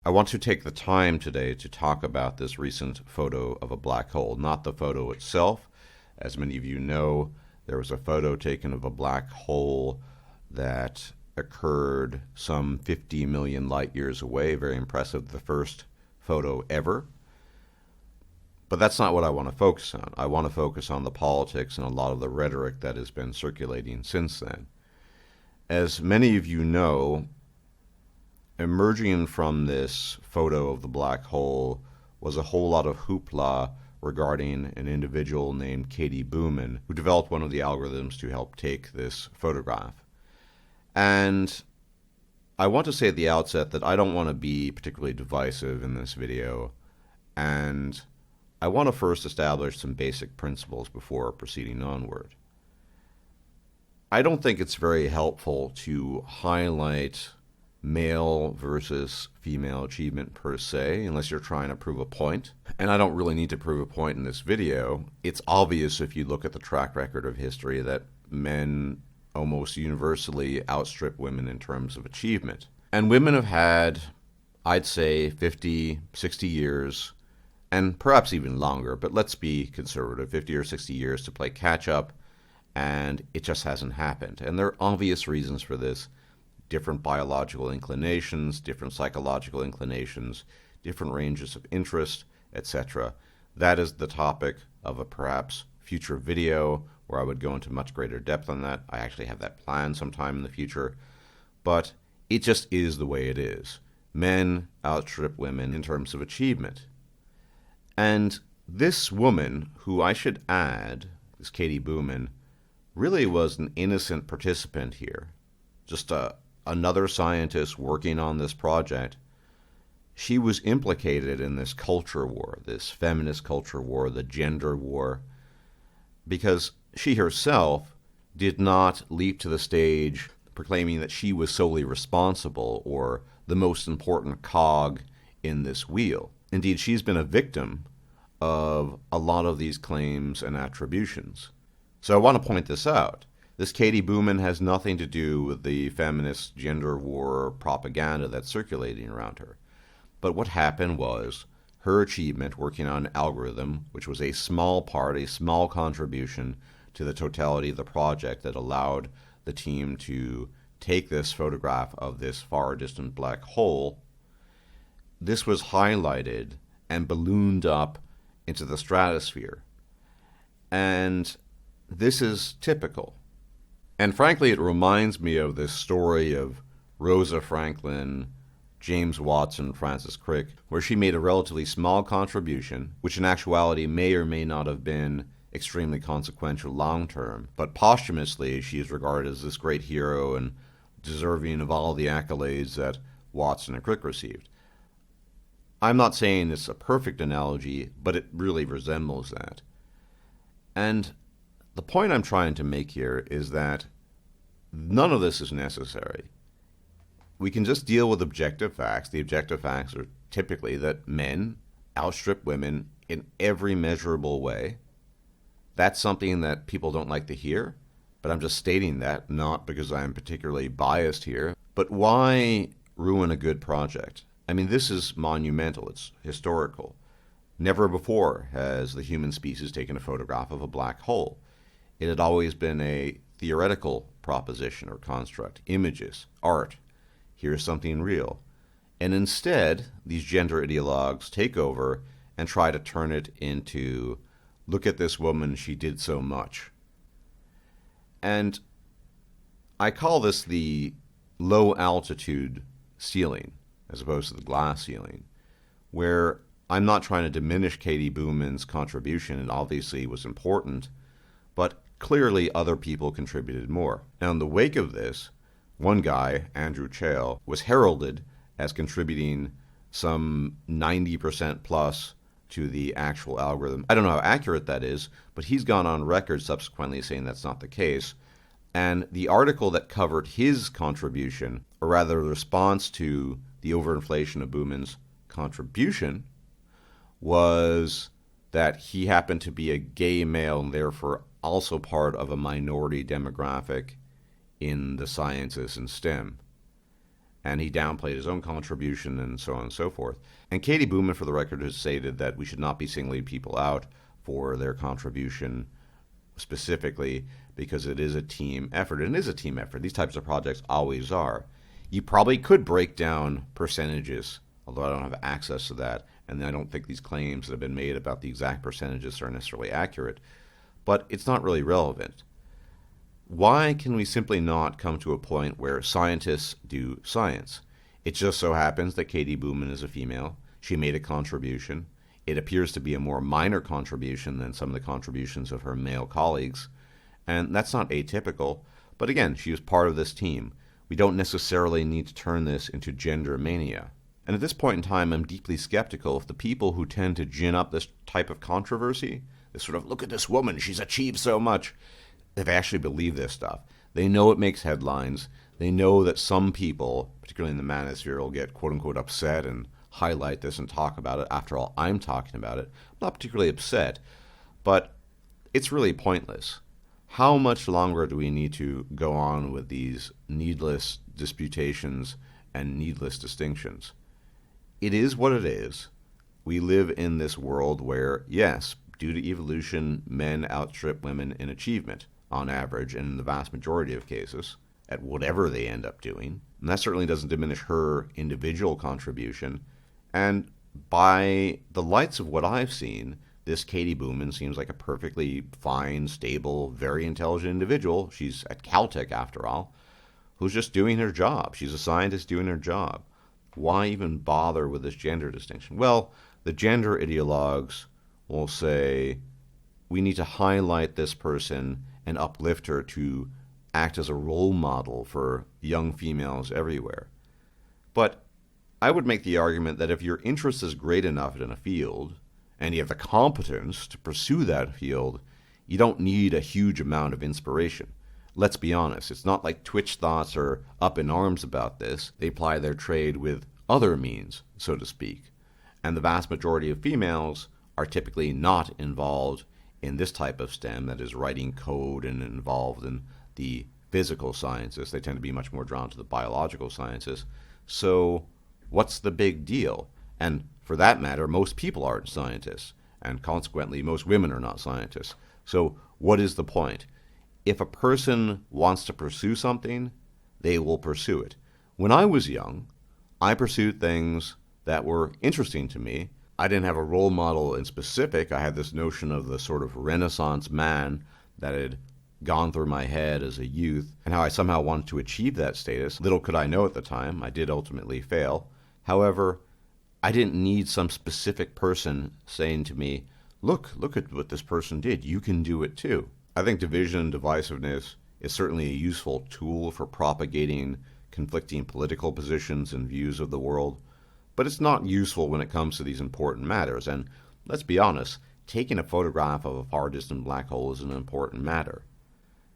I want to take the time today to talk about this recent photo of a black hole, not the photo itself. As many of you know, there was a photo taken of a black hole that occurred some 50 million light years away. Very impressive, the first photo ever. But that's not what I want to focus on. I want to focus on the politics and a lot of the rhetoric that has been circulating since then. As many of you know, emerging from this photo of the black hole was a whole lot of hoopla regarding an individual named Katie Boomin, who developed one of the algorithms to help take this photograph. And I want to say at the outset that I don't want to be particularly divisive in this video, and I want to first establish some basic principles before proceeding onward. I don't think it's very helpful to highlight male versus female achievement per se, unless you're trying to prove a point. And I don't really need to prove a point in this video. It's obvious if you look at the track record of history that men almost universally outstrip women in terms of achievement. And women have had, I'd say, 50, 60 years, and perhaps even longer, but let's be conservative, 50 or 60 years to play catch up, and it just hasn't happened. And there are obvious reasons for this. Different biological inclinations, different psychological inclinations, different ranges of interest, etc. That is the topic of a perhaps future video where I would go into much greater depth on that. I actually have that planned sometime in the future. But it just is the way it is. Men outstrip women in terms of achievement. And this woman, who I should add, this Katie Boomin, really was an innocent participant here. Just another scientist working on this project. She was implicated in this culture war, this feminist culture war, the gender war, because she herself did not leap to the stage proclaiming that she was solely responsible or the most important cog in this wheel. Indeed, she's been a victim of a lot of these claims and attributions. So I want to point this out. This Katie Boomin has nothing to do with the feminist gender war propaganda that's circulating around her. But what happened was her achievement working on an algorithm, which was a small part, a small contribution to the totality of the project that allowed the team to take this photograph of this far distant black hole. This was highlighted and ballooned up into the stratosphere. And this is typical. And frankly, it reminds me of this story of Rosa Franklin, James Watson, Francis Crick, where she made a relatively small contribution, which in actuality may or may not have been extremely consequential long term, but posthumously she is regarded as this great hero and deserving of all the accolades that Watson and Crick received. I'm not saying it's a perfect analogy, but it really resembles that. And the point I'm trying to make here is that none of this is necessary. We can just deal with objective facts. The objective facts are typically that men outstrip women in every measurable way. That's something that people don't like to hear, but I'm just stating that, not because I'm particularly biased here. But why ruin a good project? I mean, this is monumental. It's historical. Never before has the human species taken a photograph of a black hole. It had always been a theoretical proposition or construct, images, art. Here's something real. And instead, these gender ideologues take over and try to turn it into, look at this woman, she did so much. And I call this the low altitude ceiling, as opposed to the glass ceiling, where I'm not trying to diminish Katie Boomin's contribution. It obviously was important, but clearly other people contributed more. Now, in the wake of this, one guy, Andrew Chale, was heralded as contributing some 90% plus to the actual algorithm. I don't know how accurate that is, but he's gone on record subsequently saying that's not the case. And the article that covered his contribution, or rather the response to the overinflation of Boomin's contribution, was that he happened to be a gay male and therefore also part of a minority demographic in the sciences and STEM. and he downplayed his own contribution and so on and so forth. And Katie Boomin, for the record, has stated that we should not be singling people out for their contribution specifically because it is a team effort. And it is a team effort. These types of projects always are. You probably could break down percentages, although I don't have access to that, and I don't think these claims that have been made about the exact percentages are necessarily accurate. But it's not really relevant. Why can we simply not come to a point where scientists do science? It just so happens that Katie Boomin is a female. She made a contribution. It appears to be a more minor contribution than some of the contributions of her male colleagues. And that's not atypical. But again, she was part of this team. We don't necessarily need to turn this into gender mania. And at this point in time, I'm deeply skeptical if the people who tend to gin up this type of controversy, this sort of, look at this woman, she's achieved so much, they actually believe this stuff. They know it makes headlines. They know that some people, particularly in the manosphere, will get quote-unquote upset and highlight this and talk about it. After all, I'm talking about it. I'm not particularly upset, but it's really pointless. How much longer do we need to go on with these needless disputations and needless distinctions? It is what it is. We live in this world where, yes, due to evolution, men outstrip women in achievement, on average, and in the vast majority of cases, at whatever they end up doing. And that certainly doesn't diminish her individual contribution. And by the lights of what I've seen, this Katie Boomin seems like a perfectly fine, stable, very intelligent individual. She's at Caltech, after all, who's just doing her job. She's a scientist doing her job. Why even bother with this gender distinction? Well, the gender ideologues will say, we need to highlight this person and uplift her to act as a role model for young females everywhere. But I would make the argument that if your interest is great enough in a field, and you have the competence to pursue that field, you don't need a huge amount of inspiration. Let's be honest, it's not like Twitch thoughts are up in arms about this. They ply their trade with other means, so to speak. And the vast majority of females are typically not involved in this type of STEM, that is writing code and involved in the physical sciences. They tend to be much more drawn to the biological sciences. So what's the big deal? And for that matter, most people aren't scientists, and consequently, most women are not scientists. So what is the point? If a person wants to pursue something, they will pursue it. When I was young, I pursued things that were interesting to me. I didn't have a role model in specific. I had this notion of the sort of Renaissance man that had gone through my head as a youth, and how I somehow wanted to achieve that status. Little could I know at the time. I did ultimately fail. However, I didn't need some specific person saying to me, look at what this person did. You can do it too. I think division and divisiveness is certainly a useful tool for propagating conflicting political positions and views of the world, but it's not useful when it comes to these important matters. And let's be honest, taking a photograph of a far distant black hole is an important matter.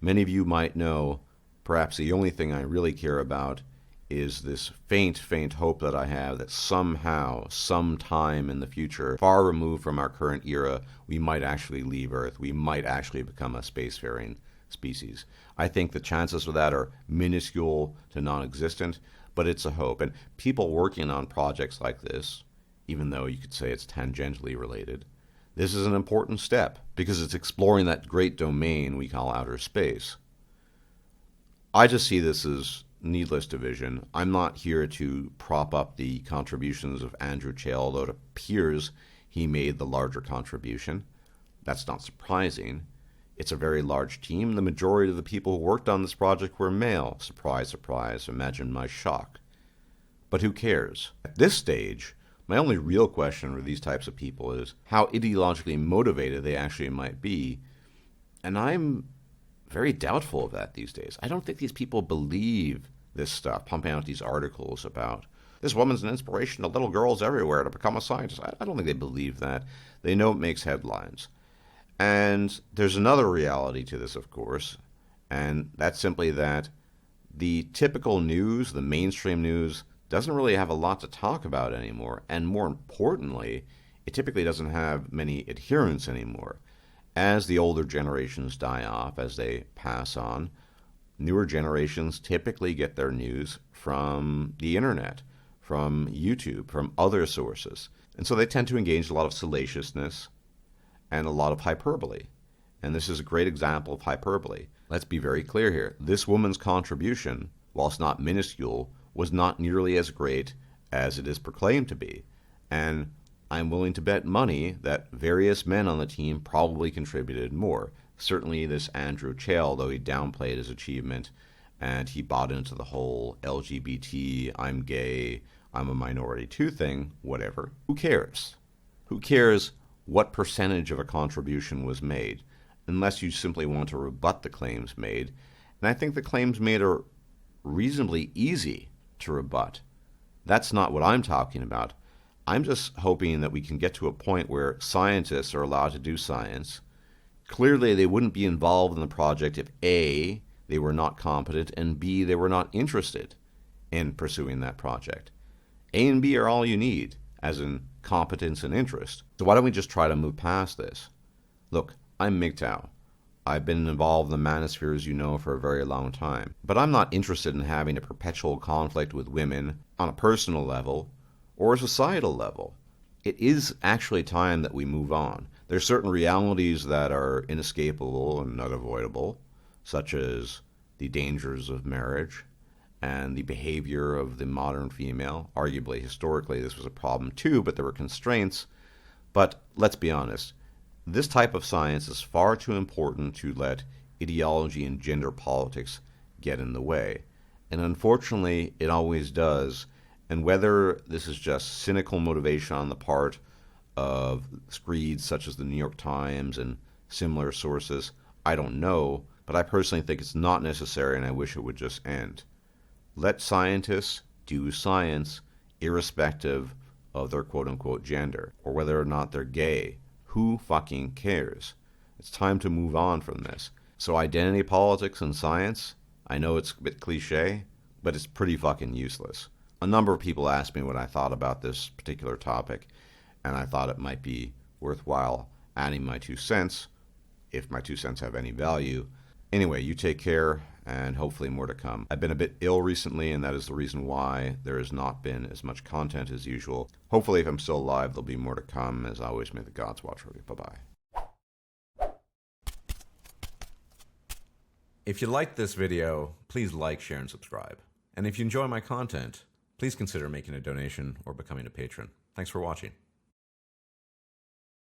Many of you might know perhaps the only thing I really care about is this faint hope that I have that somehow, sometime in the future, far removed from our current era, we might actually leave Earth. We might actually become a spacefaring species. I think the chances of that are minuscule to non-existent, but it's a hope. And people working on projects like this, even though you could say it's tangentially related, this is an important step because it's exploring that great domain we call outer space. I just see this as needless division. I'm not here to prop up the contributions of Andrew Che, although it appears he made the larger contribution. That's not surprising. It's a very large team. The majority of the people who worked on this project were male. Surprise, surprise. Imagine my shock. But who cares? At this stage, my only real question for these types of people is how ideologically motivated they actually might be. And I'm very doubtful of that these days. I don't think these people believe this stuff, pumping out these articles about this woman's an inspiration to little girls everywhere to become a scientist. I don't think they believe that. They know it makes headlines. And there's another reality to this, of course, and that's simply that the typical news, the mainstream news, doesn't really have a lot to talk about anymore. And more importantly, it typically doesn't have many adherents anymore. As the older generations die off, as they pass on, Newer generations typically get their news from the internet, from YouTube, from other sources. And so they tend to engage a lot of salaciousness and a lot of hyperbole. And this is a great example of hyperbole. Let's be very clear here. This woman's contribution, whilst not minuscule, was not nearly as great as it is proclaimed to be. And I'm willing to bet money that various men on the team probably contributed more. Certainly this Andrew Chale, though he downplayed his achievement and he bought into the whole LGBT, I'm gay, I'm a minority too thing, whatever. Who cares? Who cares what percentage of a contribution was made, unless you simply want to rebut the claims made. And I think the claims made are reasonably easy to rebut. That's not what I'm talking about. I'm just hoping that we can get to a point where scientists are allowed to do science. Clearly, they wouldn't be involved in the project if A, they were not competent, and B, they were not interested in pursuing that project. A and B are all you need, as in competence and interest. So why don't we just try to move past this? Look, I'm MGTOW. I've been involved in the manosphere, as you know, for a very long time. But I'm not interested in having a perpetual conflict with women on a personal level or a societal level. It is actually time that we move on. There are certain realities that are inescapable and unavoidable, such as the dangers of marriage and the behavior of the modern female. Arguably, historically, this was a problem too, but there were constraints. But let's be honest, this type of science is far too important to let ideology and gender politics get in the way. And unfortunately, it always does. And whether this is just cynical motivation on the part of screeds such as the New York Times and similar sources, I don't know, but I personally think it's not necessary and I wish it would just end. Let scientists do science irrespective of their quote-unquote gender or whether or not they're gay. Who fucking cares? It's time to move on from this. So identity politics and science, I know it's a bit cliche, but it's pretty fucking useless. A number of people asked me what I thought about this particular topic, and I thought it might be worthwhile adding my 2 cents, if my 2 cents have any value. Anyway, you take care, and hopefully more to come. I've been a bit ill recently, and that is the reason why there has not been as much content as usual. Hopefully, if I'm still alive, there'll be more to come. As always, may the gods watch over you. Bye-bye. If you liked this video, please like, share, and subscribe. And if you enjoy my content, please consider making a donation or becoming a patron. Thanks for watching.